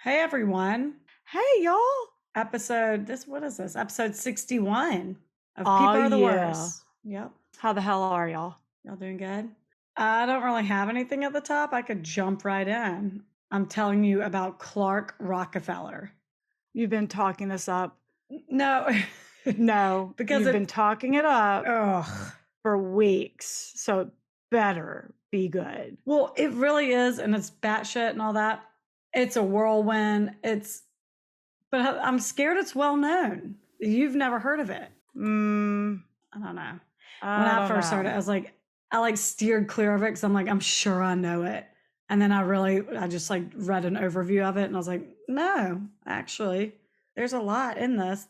Hey everyone. Hey, y'all. What is this? Episode 61 of Oh, People Are the yeah. Worst. Yep. How the hell are y'all? Y'all doing good? I don't really have anything at the top. I could jump right in. I'm telling you about Clark Rockefeller. You've been talking this up. No, No, because you've been talking it up oh, for weeks. So it better be good. well, it really is. And it's batshit and all that. It's a whirlwind. But I'm scared it's well known. You've never heard of it. I don't know. When I I don't first know. started, I steered clear of it because I'm sure I know it. And then I just read an overview of it and I was like, no, actually, there's a lot in this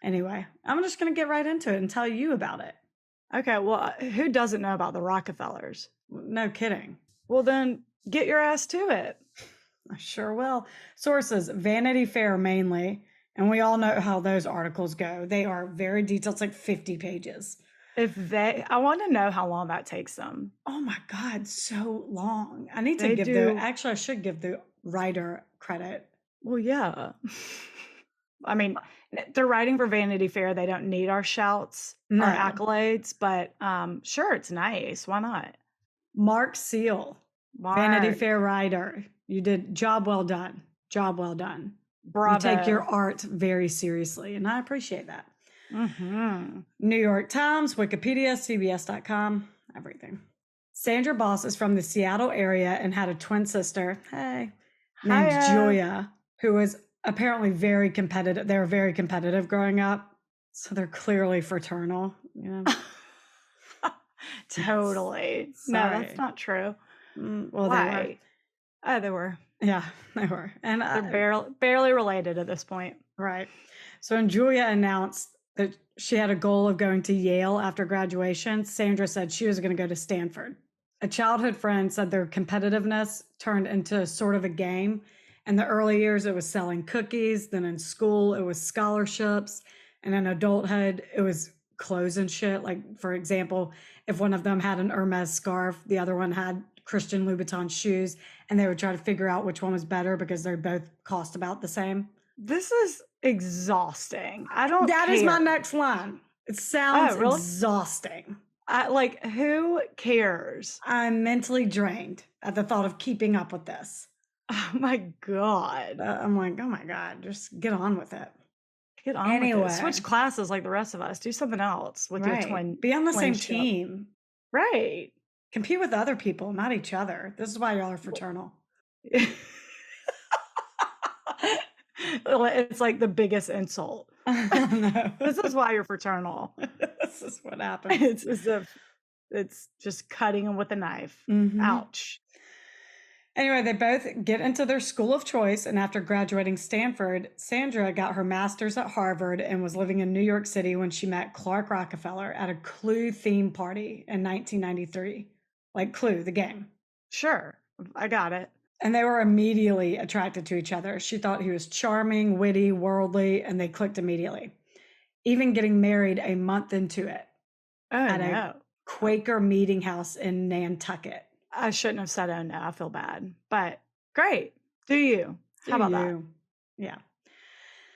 anyway, I'm just going to get right into it and tell you about it. Okay, well, who doesn't know about the Rockefellers? No kidding. Well, then get your ass to it. I sure will. Sources, Vanity Fair mainly. And we all know how those articles go. They are very detailed. It's like 50 pages. I want to know how long that takes them. Oh my God, so long. I need to They do. actually, I should give the writer credit. Well, yeah. I mean, they're writing for Vanity Fair. They don't need our shouts No. or accolades, but sure, it's nice. Why not? Mark Seal, Vanity Fair writer. You did job well done. Job well done. Bravo. You take your art very seriously, and I appreciate that. Mm-hmm. New York Times, Wikipedia, CBS.com, everything. Sandra Boss is from the Seattle area and had a twin sister, named Julia, who was apparently very competitive. They were very competitive growing up, so they're clearly fraternal. You know? Totally. No, that's not true. Well, Why? they were. Oh, they were. Yeah, they were. And they're barely related at this point. Right. So when Julia announced that she had a goal of going to Yale after graduation, Sandra said she was going to go to Stanford. A childhood friend said their competitiveness turned into sort of a game. In the early years, it was selling cookies. Then in school, it was scholarships. And in adulthood, it was clothes and shit. Like, for example, if one of them had an Hermes scarf, the other one had Christian Louboutin shoes, and they would try to figure out which one was better because they both cost about the same. This is exhausting. I don't That care. is my next line. It sounds exhausting. Who cares? I'm mentally drained at the thought of keeping up with this. Oh my God. I'm like, oh my God, just get on with it. Get on with it. Switch classes like the rest of us. Do something else with your twin. Be on the same team. Right. Compete with other people, not each other. This is why y'all are fraternal. It's like the biggest insult. No. This is why you're fraternal. This is what happens. It's as if it's just cutting them with a knife. Mm-hmm. Ouch. Anyway, they both get into their school of choice, and after graduating Stanford, Sandra got her master's at Harvard and was living in New York City when she met Clark Rockefeller at a Clue theme party in 1993. Like Clue, the game. Sure, I got it. And they were immediately attracted to each other. She thought he was charming, witty, worldly, and they clicked immediately. Even getting married a month into it at a Quaker meeting house in Nantucket. I shouldn't have said, oh no, I feel bad. But great. Do you? How about that? Yeah.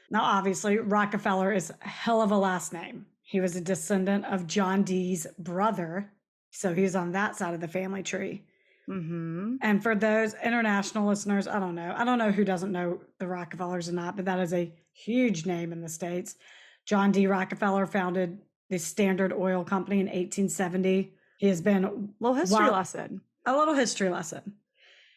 Now, obviously, Rockefeller is a hell of a last name. He was a descendant of John Dee's brother. So he's on that side of the family tree. Mm-hmm. And for those international listeners, I don't know who doesn't know the Rockefellers or not, but that is a huge name in the States. John D. Rockefeller founded the Standard Oil Company in 1870. He has been a little history lesson.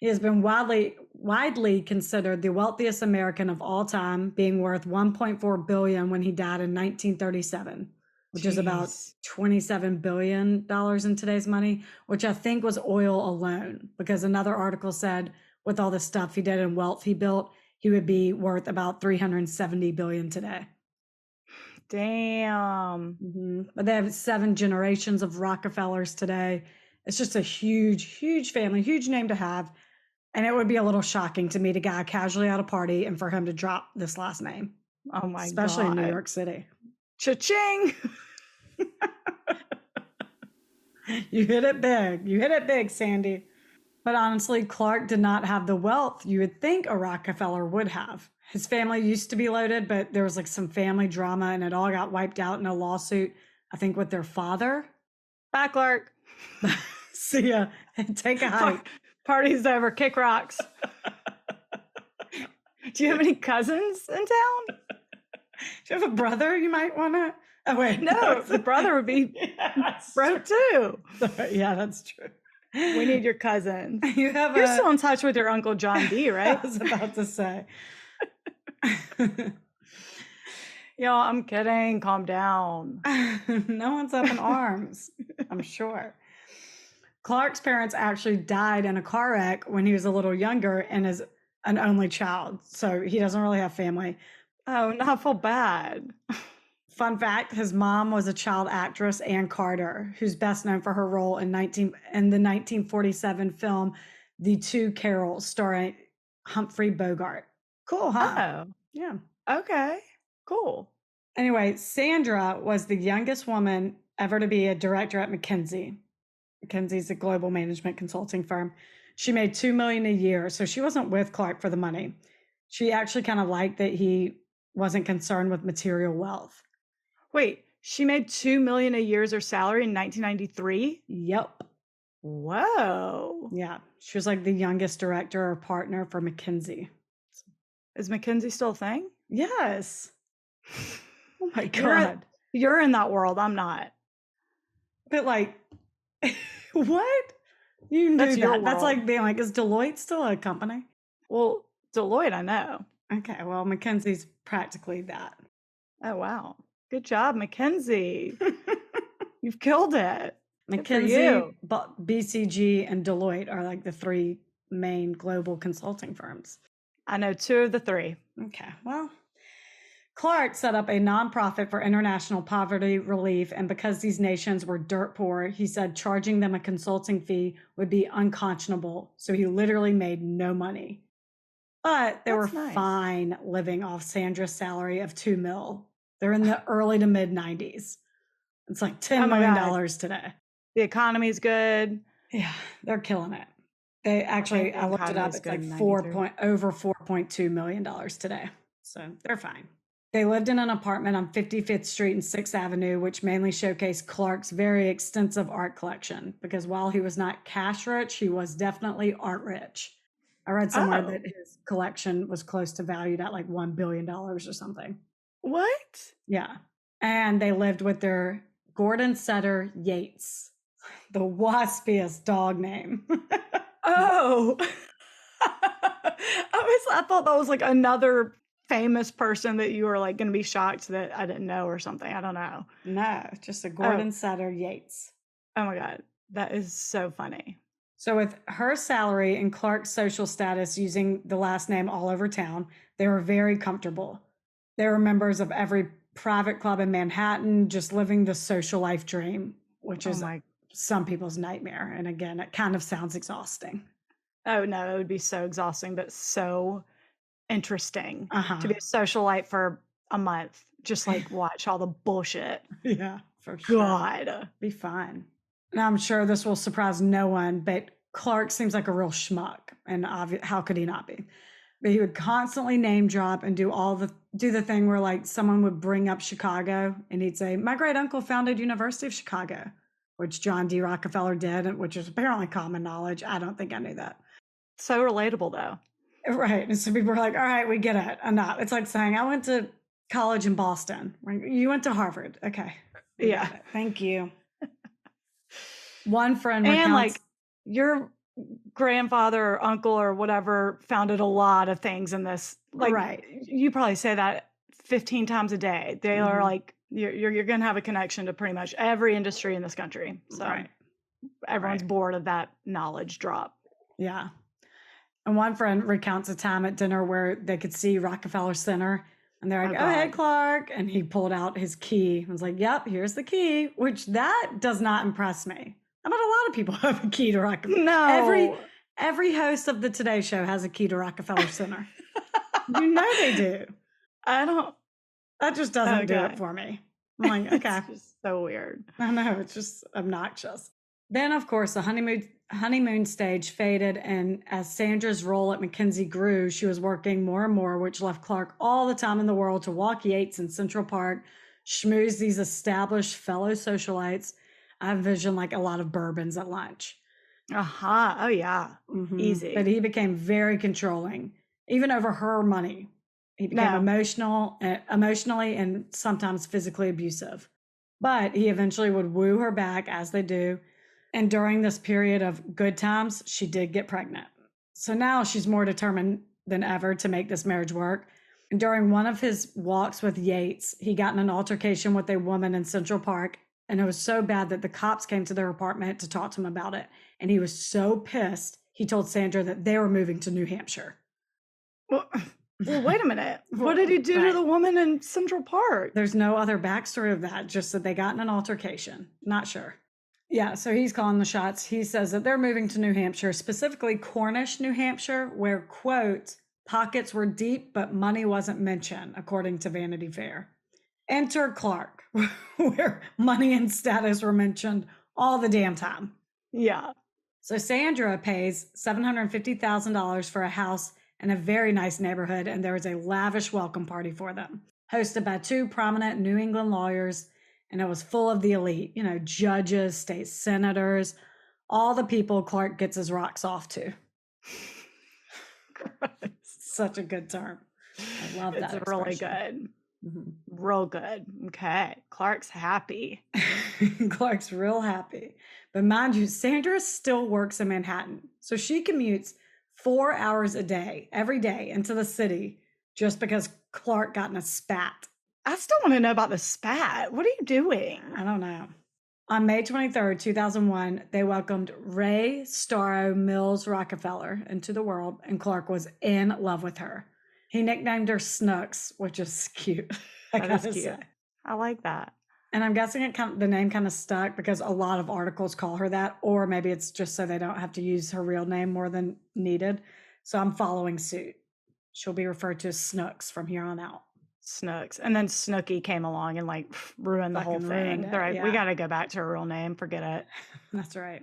He has been widely considered the wealthiest American of all time, being worth $1.4 billion when he died in 1937, which is about $27 billion in today's money, which I think was oil alone, because another article said with all the stuff he did and wealth he built, he would be worth about $370 billion today. Damn. Mm-hmm. But they have 7 generations of Rockefellers today. It's just a huge, huge family, huge name to have. And it would be a little shocking to meet a guy casually at a party and for him to drop this last name. Oh my God. Especially in New York City. Cha-ching. You hit it big. You hit it big, Sandy. But honestly, Clark did not have the wealth you would think a Rockefeller would have. His family used to be loaded, but there was like some family drama and it all got wiped out in a lawsuit, I think with their father. Bye, Clark. See ya. Take a hike. Party's over. Kick rocks. Do you have any cousins in town? Do you have a brother you might want to? Oh, wait. No, the brother would be broke too. Yeah, that's true. We need your cousins. You're still in touch with your Uncle John D, right? I was about to say. Y'all, I'm kidding. Calm down. No one's up in arms, I'm sure. Clark's parents actually died in a car wreck when he was a little younger and is an only child. So he doesn't really have family. Oh, not feel bad. Fun fact, his mom was a child actress, Ann Carter, who's best known for her role in the 1947 film The Two Carols, starring Humphrey Bogart. Cool, huh? Oh, Yeah. okay. Cool. Anyway, Sandra was the youngest woman ever to be a director at McKinsey. McKinsey's a global management consulting firm. She made $2 million a year, so she wasn't with Clark for the money. She actually kind of liked that he wasn't concerned with material wealth. Wait, she made $2 million a year as her salary in 1993? Yep. Whoa. Yeah. She was like the youngest director or partner for McKinsey. Is McKinsey still a thing? Yes. Oh my God. You're in that world. I'm not. But like, what? You knew That's your that. That's world. like being like, is Deloitte still a company? Well, Deloitte, I know. Okay. Well, McKinsey's practically that. Oh, wow. Good job, McKinsey. You've killed it. Good for McKinsey, you. BCG, and Deloitte are like the three main global consulting firms. I know 2 of the 3. Okay. Well, Clark set up a nonprofit for international poverty relief, and because these nations were dirt poor, he said charging them a consulting fee would be unconscionable. So he literally made no money. But they were fine living off Sandra's salary of $2 million. They're in the early to mid 90s. It's like $10 million today. The economy's good. Yeah, they're killing it. They actually, I looked it up, it's like over $4.2 million today. So they're fine. They lived in an apartment on 55th Street and 6th Avenue, which mainly showcased Clark's very extensive art collection, because while he was not cash rich, he was definitely art rich. I read somewhere that his collection was close to valued at like $1 billion or something. What? Yeah. And they lived with their Gordon Setter Yates, the waspiest dog name. Oh. I thought that was like another famous person that you were like going to be shocked that I didn't know or something. I don't know. No, just a Gordon Setter Yates. Oh my God. That is so funny. So with her salary and Clark's social status using the last name all over town, they were very comfortable. They were members of every private club in Manhattan, just living the social life dream, which is some people's nightmare. And again, it kind of sounds exhausting. Oh no, it would be so exhausting, but so interesting to be a socialite for a month. Just like watch all the bullshit. Yeah, for sure. God. Be fine. Now, I'm sure this will surprise no one, but Clark seems like a real schmuck. And how could he not be? But he would constantly name drop and do the thing where like someone would bring up Chicago and he'd say, my great uncle founded University of Chicago, which John D. Rockefeller did, which is apparently common knowledge. I don't think I knew that. So relatable though. Right. And so people were like, all right, we get it. Enough. It's like saying, I went to college in Boston. You went to Harvard. Okay. Yeah. Thank you. One friend and like your grandfather or uncle or whatever founded a lot of things in this. Like you probably say that 15 times a day. They are like you're going to have a connection to pretty much every industry in this country. So everyone's bored of that knowledge drop. Yeah. And one friend recounts a time at dinner where they could see Rockefeller Center and they're like, oh, hey, Clark. And he pulled out his key. I was like, yep, here's the key, which that does not impress me. I bet a lot of people have a key to Rockefeller. No. Every host of the Today Show has a key to Rockefeller Center. You know they do. I don't. That just doesn't do it for me. I'm like, okay. It's just so weird. I know. It's just obnoxious. Then, of course, the honeymoon stage faded, and as Sandra's role at McKinsey grew, she was working more and more, which left Clark all the time in the world to walk Yates in Central Park, schmooze these established fellow socialites. I envision like a lot of bourbons at lunch. Uh-huh. Oh, yeah. Easy. But he became very controlling, even over her money. He became emotionally and sometimes physically abusive. But he eventually would woo her back, as they do. And during this period of good times, she did get pregnant. So now she's more determined than ever to make this marriage work. And during one of his walks with Yates, he got in an altercation with a woman in Central Park. And it was so bad that the cops came to their apartment to talk to him about it. And he was so pissed, he told Sandra that they were moving to New Hampshire. Well, wait a minute. What did he do to the woman in Central Park? There's no other backstory of that, just that they got in an altercation. Not sure. Yeah, so he's calling the shots. He says that they're moving to New Hampshire, specifically Cornish, New Hampshire, where, quote, pockets were deep, but money wasn't mentioned, according to Vanity Fair. Enter Clark, where money and status were mentioned all the damn time. Yeah. So Sandra pays $750,000 for a house in a very nice neighborhood, and there was a lavish welcome party for them, hosted by 2 prominent New England lawyers, and it was full of the elite, judges, state senators, all the people Clark gets his rocks off to. Such a good term. I love that. It's really good. Real good. Okay. Clark's happy. Clark's real happy. But mind you, Sandra still works in Manhattan. So she commutes 4 hours a day, every day, into the city just because Clark got in a spat. I still want to know about the spat. What are you doing? I don't know. On May 23rd, 2001, they welcomed Ray Starro Mills Rockefeller into the world, and Clark was in love with her. He nicknamed her Snooks, which is cute. That is cute. I like that. And I'm guessing the name kind of stuck because a lot of articles call her that, or maybe it's just so they don't have to use her real name more than needed. So I'm following suit. She'll be referred to as Snooks from here on out. Snooks. And then Snooky came along and ruined the whole thing. They're like, we got to go back to her real name. Forget it. That's right.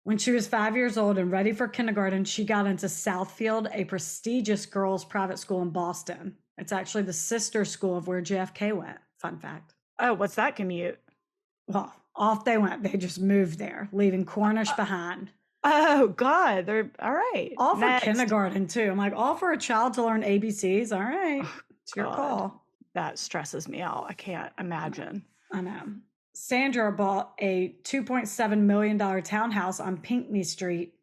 When she was 5 years old and ready for kindergarten, she got into Southfield, a prestigious girls' private school in Boston. It's actually the sister school of where JFK went. Fun fact. Oh, what's that commute? Well, off they went. They just moved there, leaving Cornish behind. Oh, God. They're all right. All for kindergarten, too. I'm like, all for a child to learn ABCs. All right. It's your call. That stresses me out. I can't imagine. I know. Sandra bought a $2.7 million townhouse on Pinckney Street,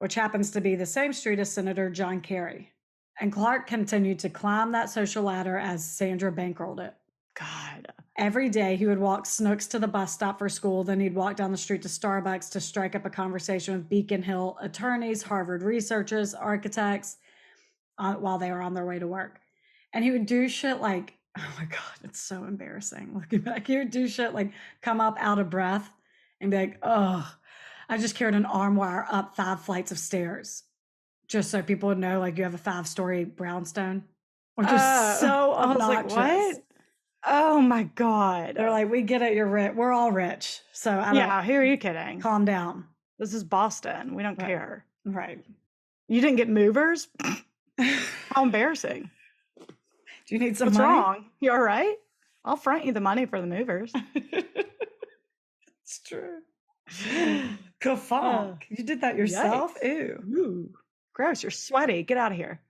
which happens to be the same street as Senator John Kerry. And Clark continued to climb that social ladder as Sandra bankrolled it. God. Every day he would walk Snooks to the bus stop for school. Then he'd walk down the street to Starbucks to strike up a conversation with Beacon Hill attorneys, Harvard researchers, architects, while they were on their way to work. And he would do shit like, oh my God, it's so embarrassing looking back. He would do shit like come up out of breath and be like, oh, I just carried an arm wire up 5 flights of stairs. Just so people would know, like, you have a 5-story brownstone. Which is so obnoxious. I was like, what? Oh my God. They're like, we get it, you're rich. We're all rich. So I don't, who are you kidding? Calm down. This is Boston. We don't care. Right. You didn't get movers? How embarrassing. Do you need some What's money? wrong? You all right? I'll front you the money for the movers. It's true. Ka-funk. You did that yourself? Yikes. Ew. Gross. You're sweaty. Get out of here.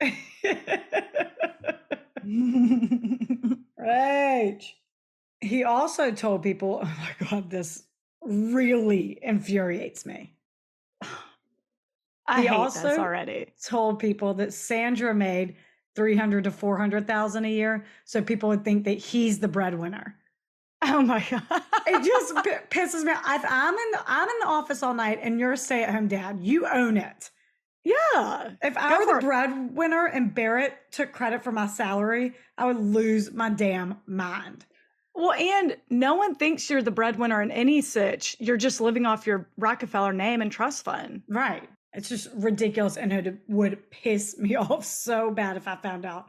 Right. He also told people, oh my God, this really infuriates me. I hate this already. Told people that Sandra made $300,000 to $400,000 a year, so people would think that he's the breadwinner. Oh my God! It just pisses me off. If I'm in the office all night and you're a stay-at-home dad, you own it. Yeah. If I were the breadwinner and Barrett took credit for my salary, I would lose my damn mind. Well, and no one thinks you're the breadwinner in any sitch. You're just living off your Rockefeller name and trust fund. Right. It's just ridiculous, and it would piss me off so bad if I found out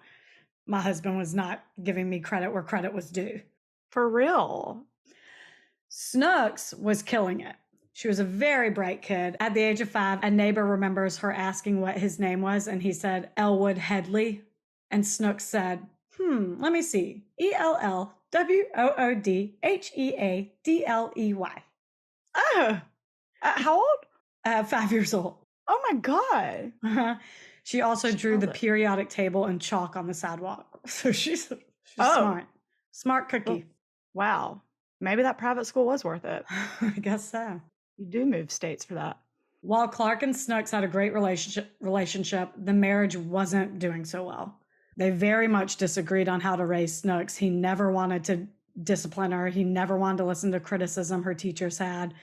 my husband was not giving me credit where credit was due. For real. Snooks was killing it. She was a very bright kid. At the age of 5, a neighbor remembers her asking what his name was, and he said, Elwood Headley. And Snooks said, let me see. ELLWOODHEADLEY. Oh, how old? 5 years old. Oh my God. She also drew the periodic table in chalk on the sidewalk. So she's smart. Smart cookie. Wow. Maybe that private school was worth it. I guess so. You do move states for that. While Clark and Snooks had a great relationship, the marriage wasn't doing so well. They very much disagreed on how to raise Snooks. He never wanted to discipline her. He never wanted to listen to criticism her teachers had.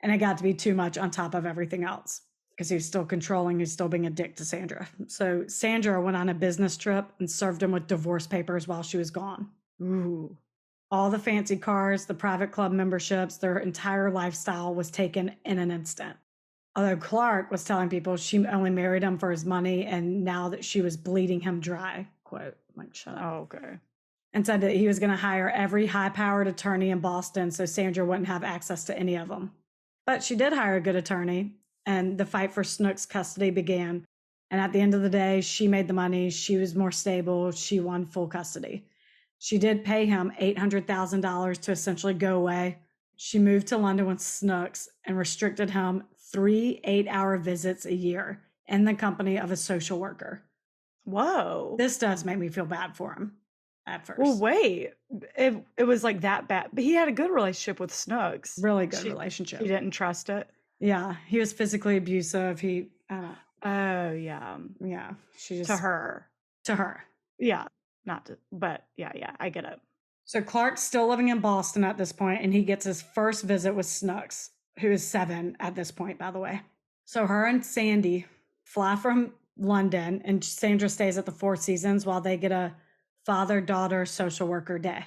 And it got to be too much on top of everything else because he was still controlling. He was still being a dick to Sandra. So Sandra went on a business trip and served him with divorce papers while she was gone. Ooh. All the fancy cars, the private club memberships, their entire lifestyle was taken in an instant. Although Clark was telling people she only married him for his money and now that she was bleeding him dry, quote, like, shut up. Oh, okay. And said that he was going to hire every high-powered attorney in Boston so Sandra wouldn't have access to any of them. But she did hire a good attorney, and the fight for Snooks' custody began. And at the end of the day, she made the money. She was more stable. She won full custody. She did pay him $800,000 to essentially go away. She moved to London with Snooks and restricted him 3 8-hour visits a year in the company of a social worker. Whoa. This does make me feel bad for him at first. Well, wait. It was like that bad. But he had a good relationship with Snooks. Really good relationship. He didn't trust it. Yeah. He was physically abusive. Oh, yeah. Yeah. She just. To her. Yeah. Not to, but yeah, I get it. So Clark's still living in Boston at this point, and he gets his first visit with Snooks, who is 7 at this point, by the way. So her and Sandy fly from London, and Sandra stays at the Four Seasons while they get a father-daughter social worker day.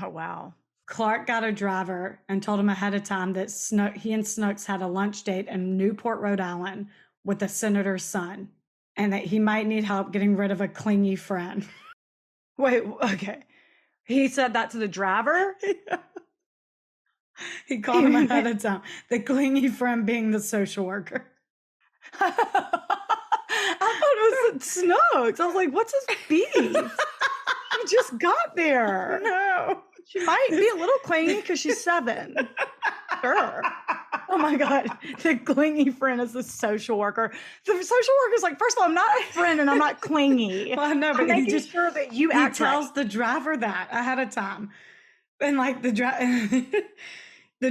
Oh, wow. Clark got a driver and told him ahead of time that he and Snooks had a lunch date in Newport, Rhode Island with the senator's son, and that he might need help getting rid of a clingy friend. Wait, okay. He said that to the driver? Yeah. He called him ahead of time. The clingy friend being the social worker. I thought it was Snooks. I was like, what's his beef? He just got there. No. She might be a little clingy because she's 7. Sure. Oh my God. The clingy friend is the social worker. The social worker's like, first of all, I'm not a friend and I'm not clingy. Well, no, but I'm making sure that you he act tells right. the driver that ahead of time. And like the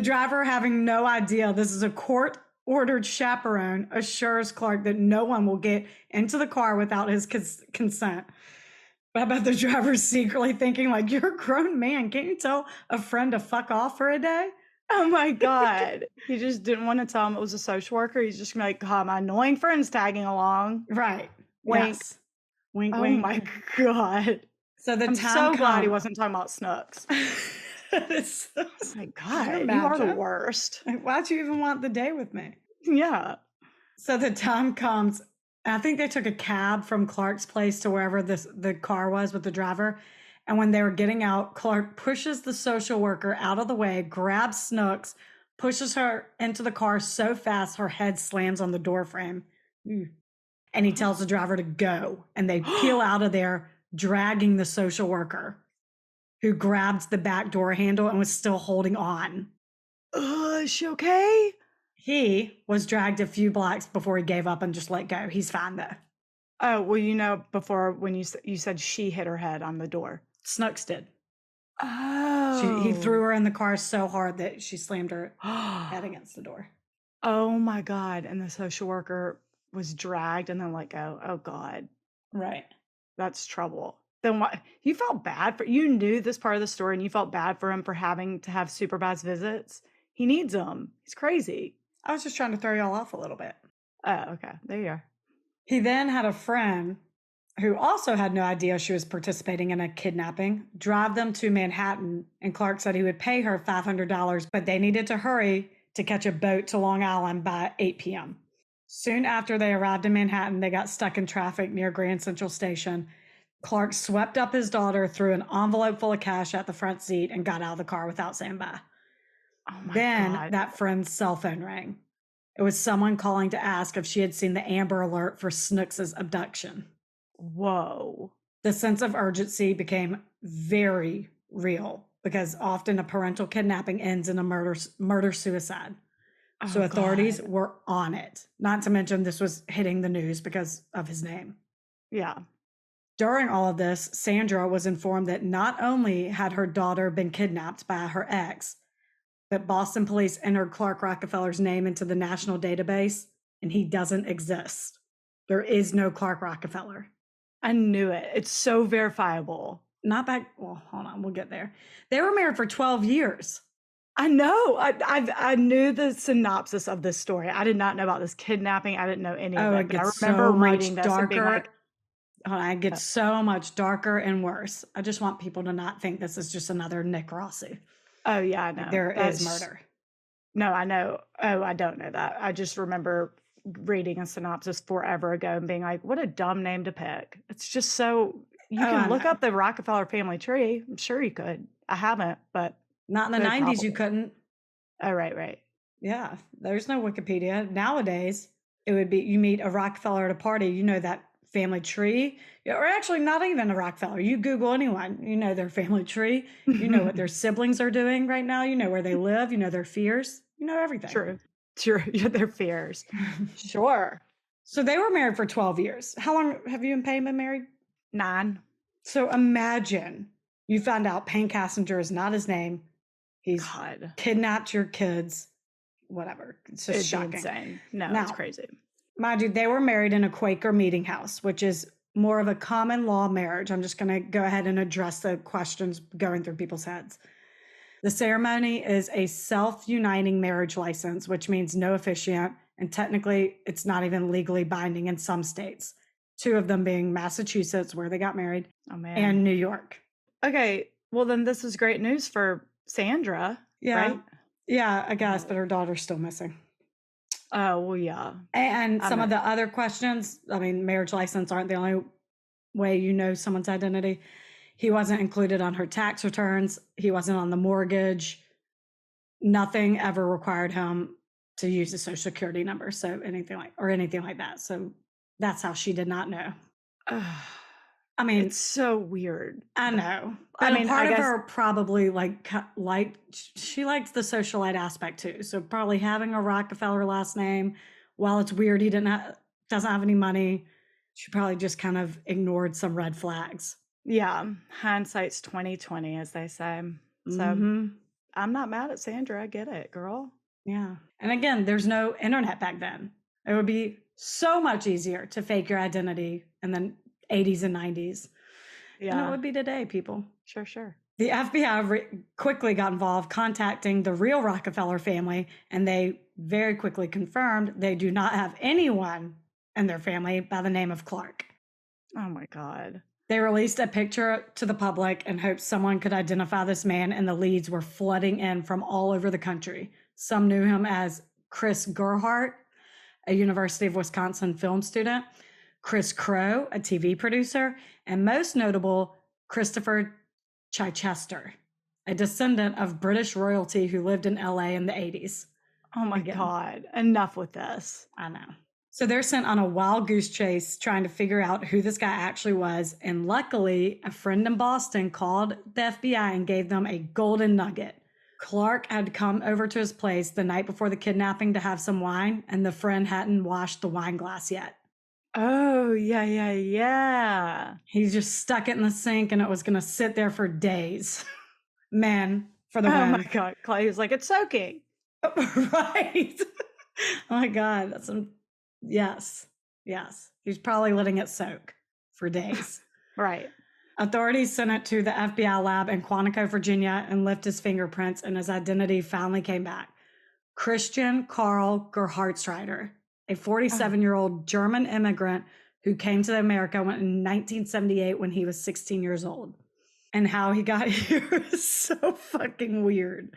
driver, having no idea this is a court-ordered chaperone, assures Clark that no one will get into the car without his consent. But I bet the driver's secretly thinking, like, you're a grown man. Can't you tell a friend to fuck off for a day? Oh my God. He just didn't want to tell him it was a social worker. He's just gonna be like, God, my annoying friend's tagging along. Right. Wink. Yes. Wink, Oh wink. my God. So the I'm time so glad he wasn't talking about Snooks. It's, Oh my God, you you are the imagine? worst. Why'd you even want the day with me? Yeah. So the time comes, and I think they took a cab from Clark's place to wherever the car was with the driver. And when they were getting out, Clark pushes the social worker out of the way, grabs Snooks, pushes her into the car so fast her head slams on the door frame. And he tells the driver to go. And they peel out of there, dragging the social worker, who grabbed the back door handle and was still holding on. Is she okay? He was dragged a few blocks before he gave up and just let go. He's fine, though. Oh, well, before when you said she hit her head on the door. Snooks did. Oh. He threw her in the car so hard that she slammed her head against the door. Oh my God. And the social worker was dragged and then let go. Oh God. Right. That's trouble. Then what? You felt bad you knew this part of the story and you felt bad for him for having to have supervised visits. He needs them. He's crazy. I was just trying to throw y'all off a little bit. Oh, okay. There you are. He then had a friend who also had no idea she was participating in a kidnapping, drive them to Manhattan, and Clark said he would pay her $500, but they needed to hurry to catch a boat to Long Island by 8 p.m. Soon after they arrived in Manhattan, they got stuck in traffic near Grand Central Station. Clark swept up his daughter, threw an envelope full of cash at the front seat, and got out of the car without saying bye. Oh my Then God. that friend's cell phone rang. It was someone calling to ask if she had seen the Amber Alert for Snooks's abduction. Whoa. The sense of urgency became very real because often a parental kidnapping ends in a murder suicide. So Oh authorities God. were on it. Not to mention this was hitting the news because of his name. Yeah. During all of this, Sandra was informed that not only had her daughter been kidnapped by her ex, but Boston police entered Clark Rockefeller's name into the national database, and he doesn't exist. There is no Clark Rockefeller. I knew it. It's so verifiable. Not back. Well, hold on. We'll get there. They were married for 12 years. I know. I knew the synopsis of this story. I did not know about this kidnapping. I didn't know any of Oh, it, it but I gets remember so reading much this and being like, darker. Hold on, it gets so much darker and worse. I just want people to not think this is just another Nick Rossi. oh yeah, I Like know. there is murder. No, I know. Oh, I don't know that. I just remember reading a synopsis forever ago and being like, what a dumb name to pick. It's just so you Oh, can I look know. up the Rockefeller family tree. I'm sure you could. I haven't, but Not in the could 90s, you probably. couldn't. Oh, right. Yeah, there's no Wikipedia. Nowadays, it would be you meet a Rockefeller at a party, you know that family tree. Yeah, or actually, not even a Rockefeller. You Google anyone, you know their family tree. You know what their siblings are doing right now. You know where they live. You know their fears. You know everything. True. Yeah, their fears. Sure. So they were married for 12 years. How long have you and Payne been married? 9. So imagine you found out Payne Cassinger is not his name. He's God. kidnapped your kids. Whatever. It's just It'd shocking. be insane. No, Now, it's crazy. mind you, they were married in a Quaker meeting house, which is more of a common law marriage. I'm just going to go ahead and address the questions going through people's heads. The ceremony is a self-uniting marriage license, which means no officiant, and technically it's not even legally binding in some states. 2 of them being Massachusetts, where they got married, Oh man. and New York. Okay, well then this is great news for Sandra, Yeah. right? Yeah, I guess, but her daughter's still missing. Oh, well, yeah. And some of the other questions, I mean, marriage license aren't the only way you know someone's identity. He wasn't included on her tax returns. He wasn't on the mortgage. Nothing ever required him to use a social security number. So anything like that. So that's how she did not know. I mean, it's so weird. I know. But I mean, part of her probably she liked the socialite aspect too. So probably having a Rockefeller last name, while it's weird he doesn't have any money, she probably just kind of ignored some red flags. Yeah, hindsight's 2020, as they say. So I'm not mad at Sandra. I get it, girl. Yeah. And again, there's no internet back then. It would be so much easier to fake your identity in the 80s and 90s. Yeah. And it would be today, people. Sure. The FBI quickly got involved, contacting the real Rockefeller family, and they very quickly confirmed they do not have anyone in their family by the name of Clark. Oh my God. They released a picture to the public and hoped someone could identify this man, and the leads were flooding in from all over the country. Some knew him as Chris Gerhardt, a University of Wisconsin film student, Chris Crow, a TV producer, and most notable, Christopher Chichester, a descendant of British royalty who lived in LA in the 80s. Oh my God. Enough with this. I know. So they're sent on a wild goose chase trying to figure out who this guy actually was. And luckily, a friend in Boston called the FBI and gave them a golden nugget. Clark had come over to his place the night before the kidnapping to have some wine, and the friend hadn't washed the wine glass yet. Oh, yeah. He just stuck it in the sink and it was going to sit there for days. Man, for the win. Oh my God. Clay was like, it's soaking. Right. Oh my God. That's yes. He's probably letting it soak for days. Right. Authorities sent it to the FBI lab in Quantico, Virginia, and left his fingerprints, and his identity finally came back. Christian Karl Gerhardtschreider, a 47-year-old German immigrant who came to America in 1978 when he was 16 years old. And how he got here is so fucking weird.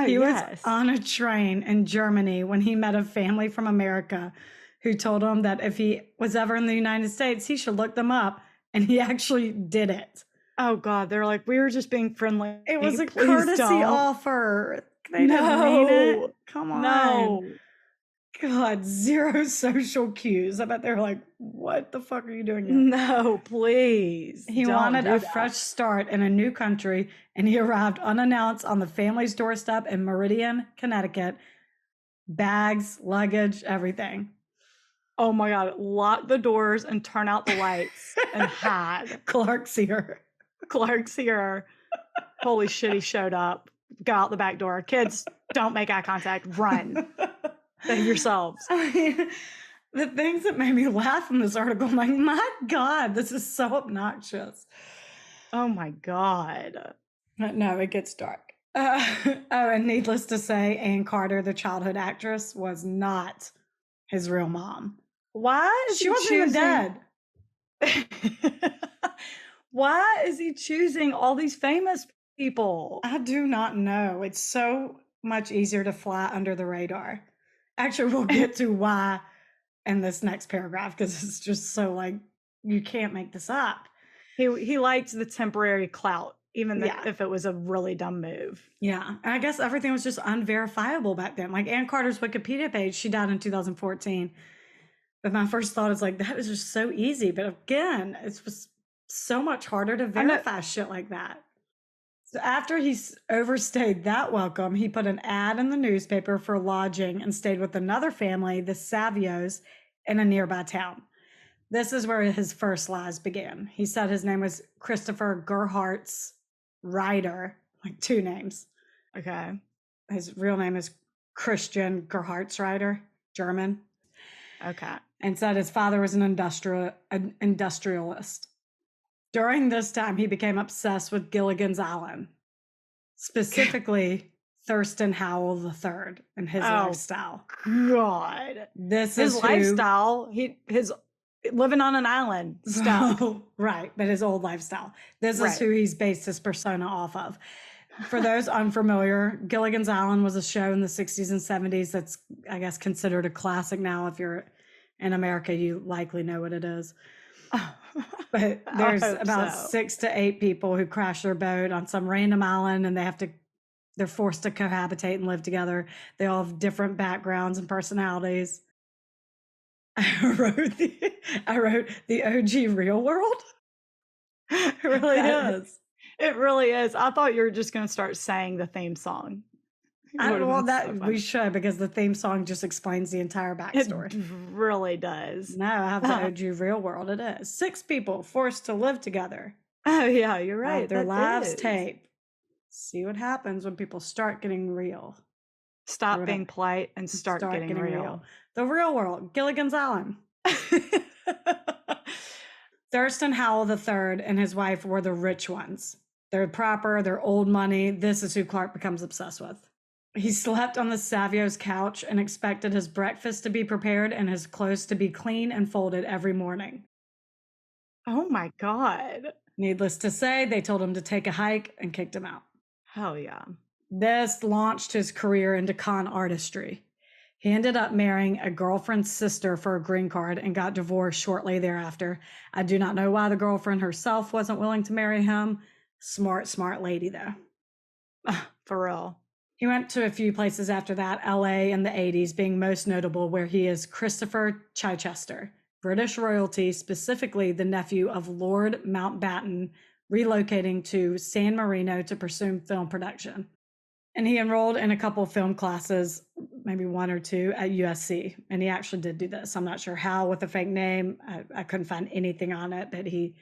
He was on a train in Germany when he met a family from America who told him that if he was ever in the United States, he should look them up. And he actually did it. Oh God, they're like, we were just being friendly. It was a courtesy offer. They didn't mean it. No. Come on. No. God, zero social cues. I bet they're like, what the fuck are you doing here? No, please He don't wanted do a that. fresh start in a new country, and he arrived unannounced on the family's doorstep in Meridian, Connecticut. Bags, luggage, everything. Oh my God. Lock the doors and turn out the lights and hide. Clark's here. Clark's here. Holy shit, he showed up. Got out the back door. Kids, don't make eye contact. Run. Save yourselves. I mean, the things that made me laugh in this article, I'm like, my God, this is so obnoxious. Oh my God. But no, it gets dark. And needless to say, Ann Carter, the childhood actress, was not his real mom. Why is She wasn't even dead. Why is he choosing all these famous people? I do not know. It's so much easier to fly under the radar. Actually, we'll get to why in this next paragraph, because it's just so like, you can't make this up. He liked the temporary clout, even if it was a really dumb move. Yeah. And I guess everything was just unverifiable back then. Like Ann Carter's Wikipedia page, she died in 2014. But my first thought is like, that is just so easy. But again, it was so much harder to verify shit like that. So after he overstayed that welcome, he put an ad in the newspaper for lodging and stayed with another family, the Savios, in a nearby town. This is where his first lies began. He said his name was Christopher Gerhardt's Ryder, like two names. Okay. His real name is Christian Gerhardtsreiter, German. Okay. And said his father was an industrialist. During this time, he became obsessed with Gilligan's Island, specifically Thurston Howell III and his lifestyle. God. This is his lifestyle. His living on an island stuff. Right, but his old lifestyle. This is who he's based his persona off of. For those unfamiliar, Gilligan's Island was a show in the 60s and 70s that's, I guess, considered a classic now. If you're in America, you likely know what it is. But there's about 6 to 8 people who crash their boat on some random island, and they're forced to cohabitate and live together. They all have different backgrounds and personalities. I wrote the OG Real World. It really is. It really is. I thought you were just going to start saying the theme song. We should, because the theme song just explains the entire backstory. It really does. No, I have the OG Real World. It is 6 people forced to live together. Oh yeah, you're right. Their lives tape. See what happens when people start getting real. Stop being polite and start getting real. The Real World, Gilligan's Island. Thurston Howell III and his wife were the rich ones. They're proper, they're old money. This is who Clark becomes obsessed with. He slept on the Savio's couch and expected his breakfast to be prepared and his clothes to be clean and folded every morning. Oh my God. Needless to say, they told him to take a hike and kicked him out. Hell yeah. This launched his career into con artistry. He ended up marrying a girlfriend's sister for a green card and got divorced shortly thereafter. I do not know why the girlfriend herself wasn't willing to marry him. Smart lady, though. For real. He went to a few places after that, LA in the 80s being most notable, where he is Christopher Chichester, British royalty, specifically the nephew of Lord Mountbatten, relocating to San Marino to pursue film production. And he enrolled in a couple of film classes, maybe 1 or 2 at USC. And he actually did do this. I'm not sure how with a fake name. I couldn't find anything on it, but he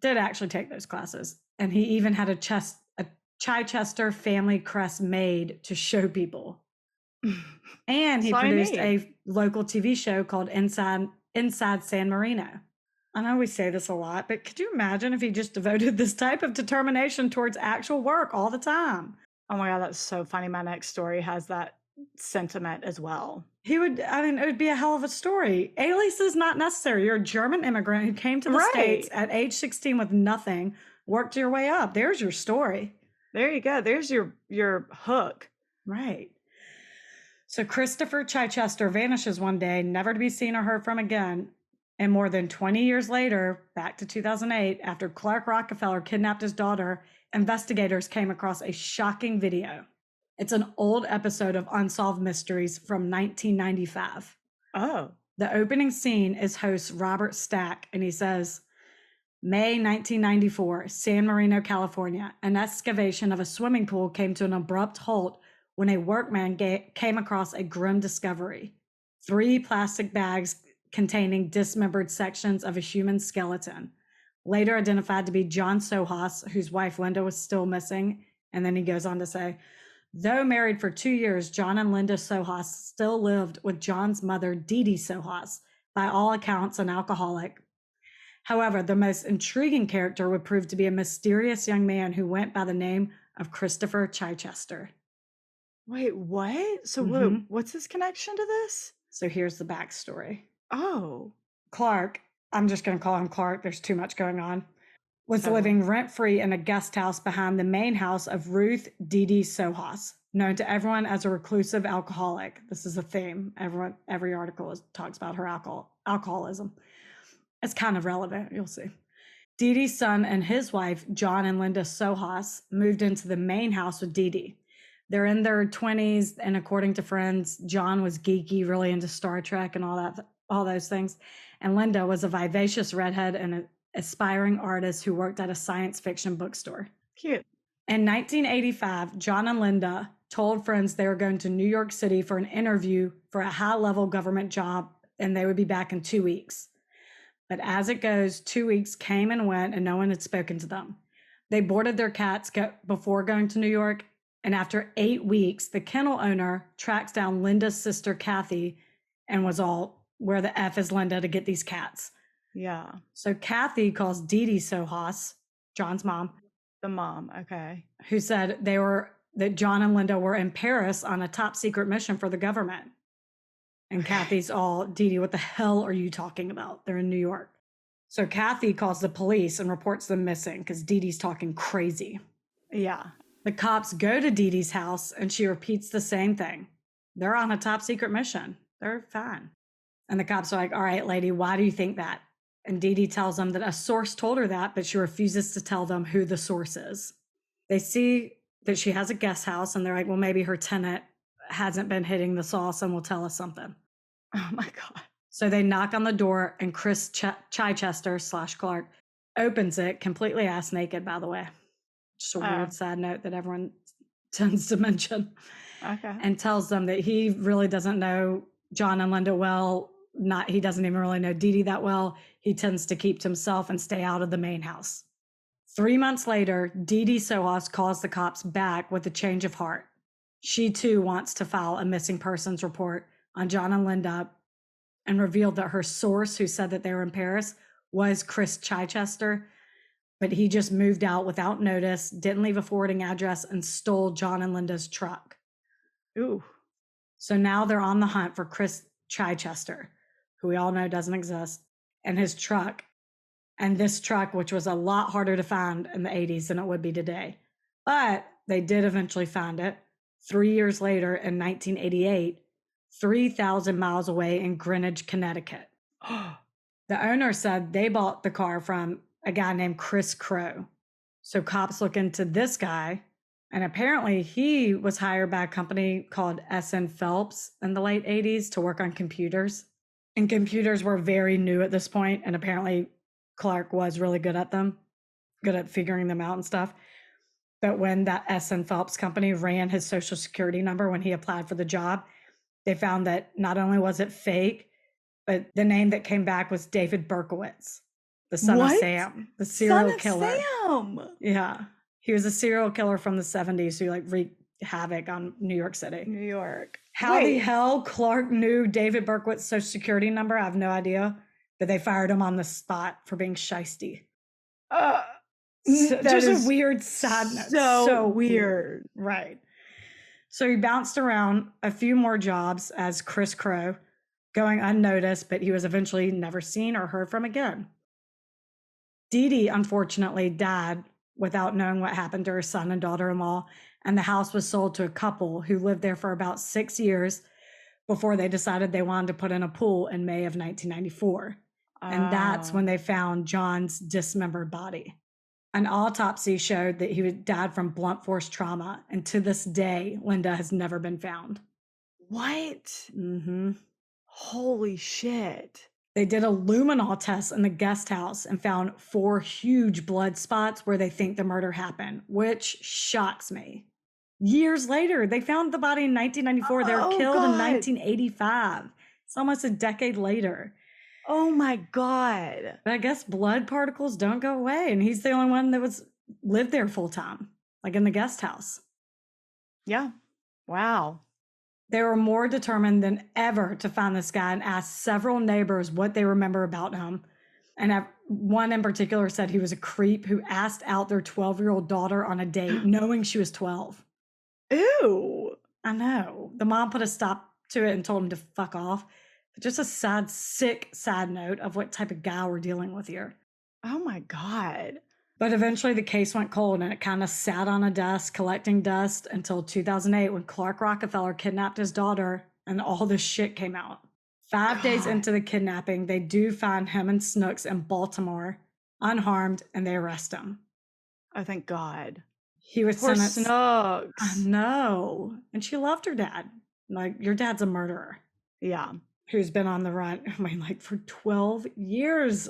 did actually take those classes. And he even had a Chichester family crest made to show people. And he produced a local TV show called Inside San Marino. I know we say this a lot, but could you imagine if he just devoted this type of determination towards actual work all the time? Oh my God, that's so funny. My next story has that sentiment as well. It would be a hell of a story. Alias is not necessary. You're a German immigrant who came to the States at age 16 with nothing, worked your way up. There's your story. There you go. There's your hook. Right. So Christopher Chichester vanishes one day, never to be seen or heard from again. And more than 20 years later, back to 2008, after Clark Rockefeller kidnapped his daughter, investigators came across a shocking video. It's an old episode of Unsolved Mysteries from 1995. Oh. The opening scene is host Robert Stack, and he says, May 1994, San Marino, California. An excavation of a swimming pool came to an abrupt halt when a workman came across a grim discovery. 3 plastic bags containing dismembered sections of a human skeleton, later identified to be John Sohas, whose wife Linda was still missing. And then he goes on to say, though married for 2 years, John and Linda Sohas still lived with John's mother, Dee Dee Sohas, by all accounts an alcoholic. However, the most intriguing character would prove to be a mysterious young man who went by the name of Christopher Chichester. Wait, what? So what's his connection to this? So here's the backstory. Oh. Clark, I'm just going to call him Clark, there's too much going on, was living rent-free in a guest house behind the main house of Ruth Dee Dee Sohas, known to everyone as a reclusive alcoholic. This is a theme. Every article talks about her alcoholism. It's kind of relevant, you'll see. Dee Dee's son and his wife, John and Linda Sohas, moved into the main house with Dee Dee. They're in their 20s, and according to friends, John was geeky, really into Star Trek and all those things. And Linda was a vivacious redhead and an aspiring artist who worked at a science fiction bookstore. Cute. In 1985, John and Linda told friends they were going to New York City for an interview for a high-level government job, and they would be back in 2 weeks. But as it goes, 2 weeks came and went, and no one had spoken to them. They boarded their cats before going to New York, and after 8 weeks, the kennel owner tracks down Linda's sister, Kathy, and was all, where the F is Linda to get these cats? Yeah. So Kathy calls Dee Dee Sohas, John's mom. The mom, okay. Who said that John and Linda were in Paris on a top secret mission for the government. And Kathy's all, Dee Dee, what the hell are you talking about? They're in New York. So Kathy calls the police and reports them missing because Dee Dee's talking crazy. Yeah. The cops go to Dee Dee's house and she repeats the same thing. They're on a top secret mission. They're fine. And the cops are like, all right, lady, why do you think that? And Dee Dee tells them that a source told her that, but she refuses to tell them who the source is. They see that she has a guest house and they're like, well, maybe her tenant hasn't been hitting the sauce and will tell us something. Oh my God. So they knock on the door and Chris Chichester / Clark opens it, completely ass naked, by the way. Just a weird side note that everyone tends to mention. Okay. And tells them that he really doesn't know John and Linda well. He doesn't even really know Dee Dee that well. He tends to keep to himself and stay out of the main house. 3 months later, Dee Dee Sohas calls the cops back with a change of heart. She too wants to file a missing persons report on John and Linda, and revealed that her source, who said that they were in Paris, was Chris Chichester, but he just moved out without notice, didn't leave a forwarding address, and stole John and Linda's truck. Ooh. So now they're on the hunt for Chris Chichester, who we all know doesn't exist, and his truck. And this truck, which was a lot harder to find in the 80s than it would be today. But they did eventually find it 3 years later in 1988, 3,000 miles away in Greenwich, Connecticut. The owner said they bought the car from a guy named Chris Crow. So cops look into this guy, and apparently he was hired by a company called S.N. Phelps in the late 80s to work on computers. And computers were very new at this point, and apparently Clark was really good at them, good at figuring them out and stuff. But when that S.N. Phelps company ran his social security number when he applied for the job, they found that not only was it fake, but the name that came back was David Berkowitz, the son of Sam, the serial killer. Sam. Yeah. He was a serial killer from the 70s who wreaked havoc on New York City. New York. How the hell Clark knew David Berkowitz's social security number, I have no idea. But they fired him on the spot for being shisty. Just a weird side note. So weird. Right. So he bounced around a few more jobs as Chris Crow, going unnoticed, but he was eventually never seen or heard from again. Dee Dee, unfortunately, died without knowing what happened to her son and daughter-in-law, and the house was sold to a couple who lived there for about 6 years before they decided they wanted to put in a pool in May of 1994. And that's when they found John's dismembered body. An autopsy showed that he died from blunt force trauma, and to this day, Linda has never been found. What? Mm-hmm. Holy shit. They did a luminol test in the guest house and found 4 huge blood spots where they think the murder happened, which shocks me. Years later, they found the body in 1994. They were killed in God. 1985. It's almost a decade later. Oh my God. But I guess blood particles don't go away, and he's the only one that lived there full time, like in the guest house. Yeah. Wow. They were more determined than ever to find this guy and asked several neighbors what they remember about him. And one in particular said he was a creep who asked out their 12-year-old daughter on a date, knowing she was 12. Ew. I know. The mom put a stop to it and told him to fuck off. But just a sad, sick side note of what type of guy we're dealing with here. Oh my God. But eventually the case went cold and it kind of sat on a desk collecting dust until 2008 when Clark Rockefeller kidnapped his daughter and all this shit came out. 5 days into the kidnapping, they do find him and Snooks in Baltimore unharmed and they arrest him. Oh, thank God. He was Poor sentenced. Snooks. I know. And she loved her dad. Like, your dad's a murderer. Yeah. Who's been on the run, I mean, like for 12 years.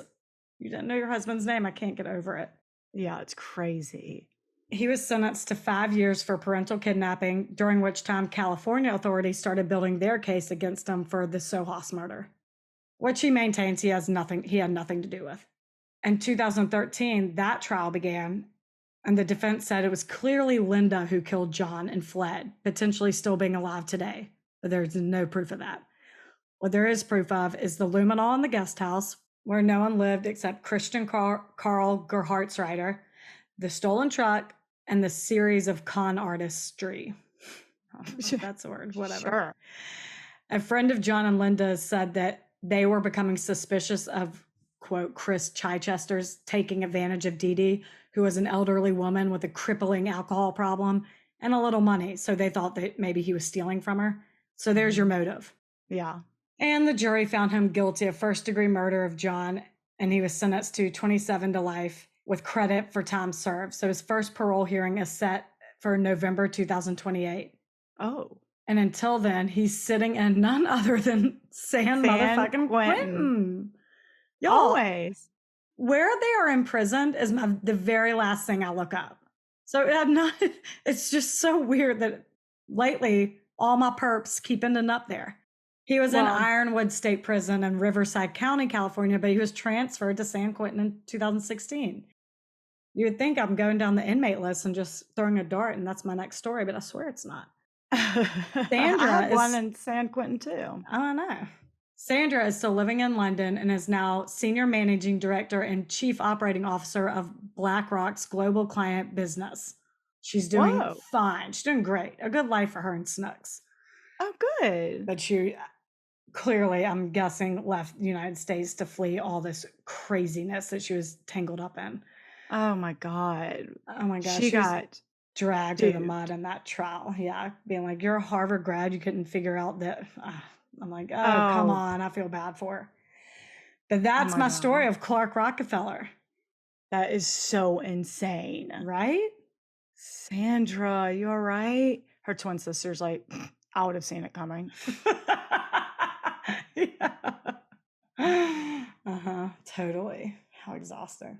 You didn't know your husband's name. I can't get over it. Yeah, it's crazy. He was sentenced to 5 years for parental kidnapping, during which time California authorities started building their case against him for the Sohas murder, which he maintains he had nothing to do with. In 2013, that trial began, and the defense said it was clearly Linda who killed John and fled, potentially still being alive today, but there's no proof of that. What there is proof of is the luminol in the guest house, where no one lived except Christian Carl Gerhartsreiter, the stolen truck, and the series of con artistry. That's a word, whatever. Sure. A friend of John and Linda said that they were becoming suspicious of, quote, Chris Chichester's taking advantage of Dee Dee, who was an elderly woman with a crippling alcohol problem and a little money. So they thought that maybe he was stealing from her. So there's your motive. Yeah. And the jury found him guilty of first-degree murder of John, and he was sentenced to 27 to life with credit for time served. So his first parole hearing is set for November 2028. Oh. And until then, he's sitting in none other than San motherfucking Quentin. Y'all, always. Where they are imprisoned is the very last thing I look up. So it's just so weird that lately all my perps keep ending up there. He was in Ironwood State Prison in Riverside County, California, but he was transferred to San Quentin in 2016. You would think I'm going down the inmate list and just throwing a dart, and that's my next story, but I swear it's not. Sandra I had one in San Quentin too. I don't know. Sandra is still living in London and is now Senior Managing Director and Chief Operating Officer of BlackRock's global client business. She's doing fine. She's doing great. A good life for her and Snooks. Oh, good. But she clearly, I'm guessing, left the United States to flee all this craziness that she was tangled up in. Oh my God. Oh my gosh. She got dragged through the mud in that trial. Yeah. Being like, you're a Harvard grad. You couldn't figure out that. I'm like, oh, come on. I feel bad for her. But that's my story of Clark Rockefeller. That is so insane. Right? Sandra, you all right? Her twin sister's like, I would have seen it coming. Totally. How exhausting.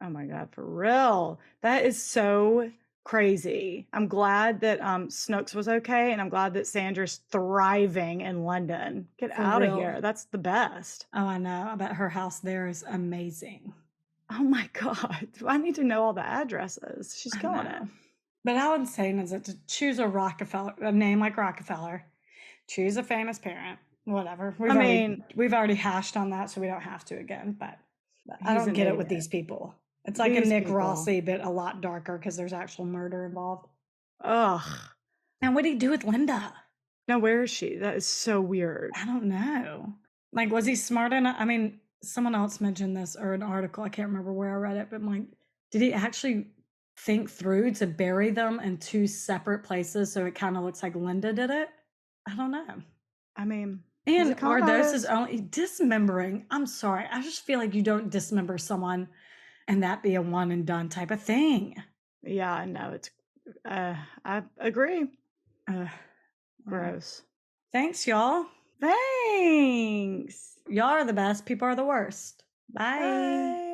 Oh my God, for real. That is so crazy. I'm glad that Snooks was okay, and I'm glad that Sandra's thriving in London. Get out of here. That's the best. Oh, I know. I bet her house there is amazing. Oh my God. I need to know all the addresses. She's killing it. But how insane is it to choose a name like Rockefeller, choose a famous parent, whatever. We've already hashed on that, so we don't have to again. But I don't get it with these people. It's like a Nick Rossi, but a lot darker because there's actual murder involved. Ugh. And what did he do with Linda? Now, where is she? That is so weird. I don't know. Like, was he smart enough? I mean, someone else mentioned this or an article. I can't remember where I read it, but I'm like, did he actually think through to bury them in 2 separate places so it kind of looks like Linda did it? I don't know. I mean, and are those his only dismembering? I'm sorry. I just feel like you don't dismember someone and that be a one and done type of thing. Yeah, I know. I agree. Well, Gross. thanks, y'all. Thanks. Y'all are the best. People are the worst. Bye. Bye.